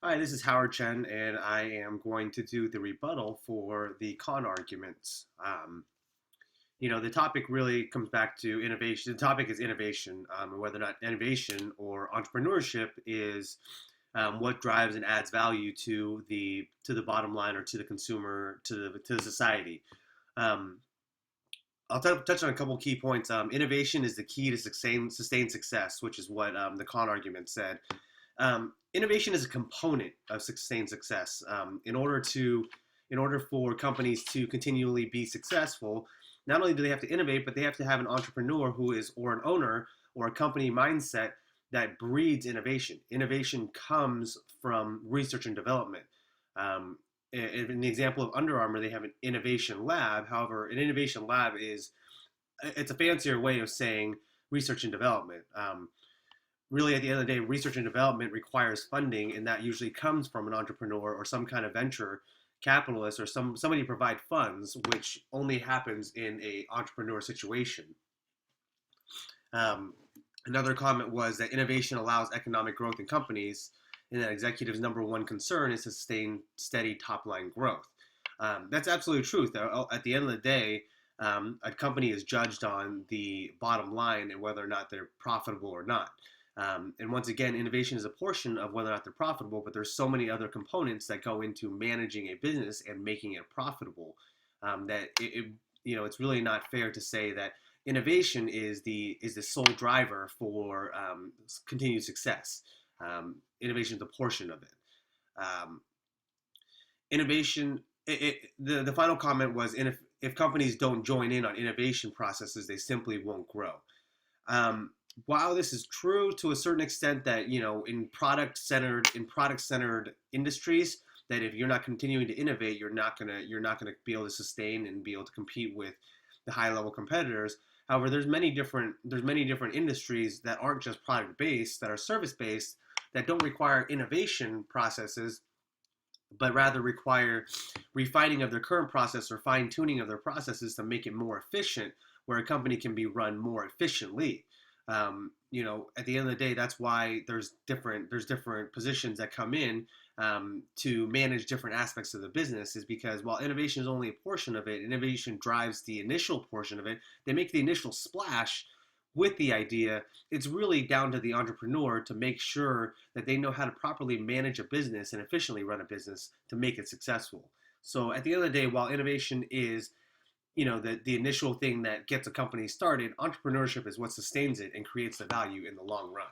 Hi, this is Howard Chen, and I am going to do the rebuttal for the con arguments. The topic really comes back to innovation. The topic is innovation, and whether or not innovation or entrepreneurship is what drives and adds value to the bottom line or to the consumer, to the society. Um, I'll touch on a couple key points. Innovation is the key to sustained success, which is what the con argument said. Innovation is a component of sustained success. In order for companies to continually be successful, not only do they have to innovate, but they have to have an entrepreneur or an owner or a company mindset that breeds innovation. Innovation comes from research and development. In the example of Under Armour, they have an innovation lab. However, an innovation lab it's a fancier way of saying research and development. Really, at the end of the day, research and development requires funding, and that usually comes from an entrepreneur or some kind of venture capitalist or somebody provide funds, which only happens in a entrepreneur situation. Um, Another comment was that innovation allows economic growth in companies, and that executives' number one concern is to sustain steady top line growth. That's absolutely truth. At the end of the day, a company is judged on the bottom line and whether or not they're profitable or not. And once again, innovation is a portion of whether or not they're profitable, but there's so many other components that go into managing a business and making it profitable that it's really not fair to say that innovation is the sole driver for continued success. Innovation is a portion of it. Um, Innovation. The final comment was, if companies don't join in on innovation processes, they simply won't grow. Um, while this is true to a certain extent, that in product centered industries, that if you're not continuing to innovate, you're not gonna be able to sustain and be able to compete with the high level competitors. However, there's many different industries that aren't just product based, that are service based, that don't require innovation processes, but rather require refining of their current process or fine tuning of their processes to make it more efficient, where a company can be run more efficiently. At the end of the day, that's why there's different positions that come in to manage different aspects of the business. Is because while innovation is only a portion of it, innovation drives the initial portion of it. They make the initial splash with the idea. It's really down to the entrepreneur to make sure that they know how to properly manage a business and efficiently run a business to make it successful. So at the end of the day, while innovation is the initial thing that gets a company started, entrepreneurship is what sustains it and creates the value in the long run.